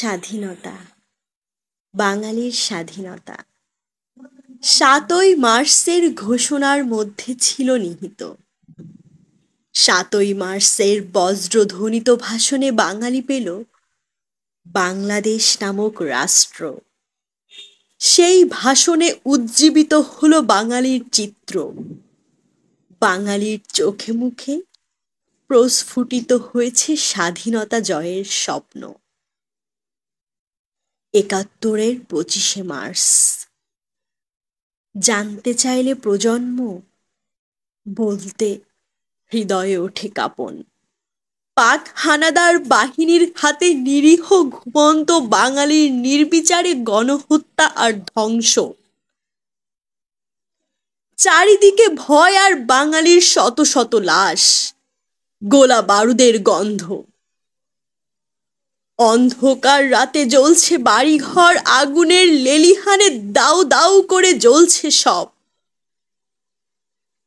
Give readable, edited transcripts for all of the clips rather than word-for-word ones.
স্বাধীনতা, বাঙালির স্বাধীনতা ৭ই মার্চের ঘোষণার মধ্যে ছিল নিহিত। ৭ই মার্চের বজ্রধ্বনিত ভাষণে বাঙালি পেল বাংলাদেশ নামক রাষ্ট্র। সেই ভাষণে উজ্জীবিত হলো বাঙালির চিত্র। বাঙালির চোখে মুখে প্রস্ফুটিত হয়েছে স্বাধীনতা জয়ের স্বপ্ন। ৭১-এর ২৫শে মার্চ। জানতে চাইলে প্রজন্ম, বলতে হৃদয়ে ওঠে কাঁপন। পাক হানাদার বাহিনীর হাতে নিরীহ ঘুমন্ত বাঙালির নির্বিচারে গণহত্যা আর ধ্বংস। চারিদিকে ভয় আর বাঙালির শত শত লাশ, গোলা বারুদের গন্ধ। অন্ধকার রাতে জ্বলছে বাড়িঘর, আগুনের লেলিহানে দাউ দাউ করে জ্বলছে সব।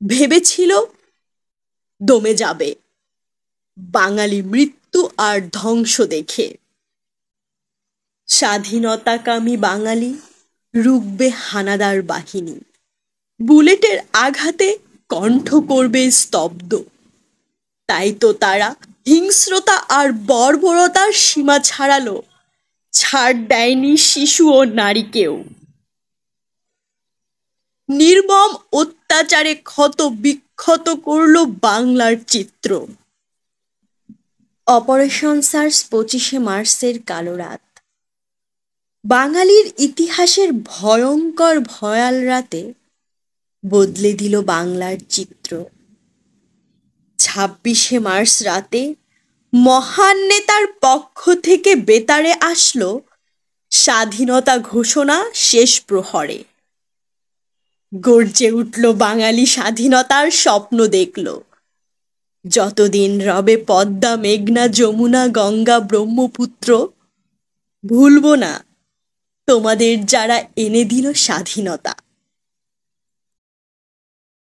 ভেবেছিল দমে যাবে বাঙালি মৃত্যু আর ধ্বংস দেখে। স্বাধীনতাকামী বাঙালি রুখবে হানাদার বাহিনী, বুলেটের আঘাতে কণ্ঠ করবে স্তব্ধ। তাই তো তারা হিংস্রতা আর বর্বরতার সীমা ছাড়ালো, ছাড় দেয়নি শিশু ও নারীকেও। নির্মম অত্যাচারে ক্ষত বিক্ষত করল বাংলার চিত্র। অপারেশন সার্চ ২৫শে মার্চের কালো রাত। বাঙালির ইতিহাসের ভয়ঙ্কর ভয়াল রাতে বদলে দিল বাংলার চিত্র। ২৬শে মার্চ রাতে মহান নেতার পক্ষ থেকে বেতারে আসলো স্বাধীনতা ঘোষণা শেষ প্রহরে। গর্জে উঠল বাঙালি, স্বাধীনতার স্বপ্ন দেখল। যতদিন রবে পদ্মা, মেঘনা, যমুনা, গঙ্গা, ব্রহ্মপুত্র, ভুলব না তোমাদের যারা এনে দিল স্বাধীনতা।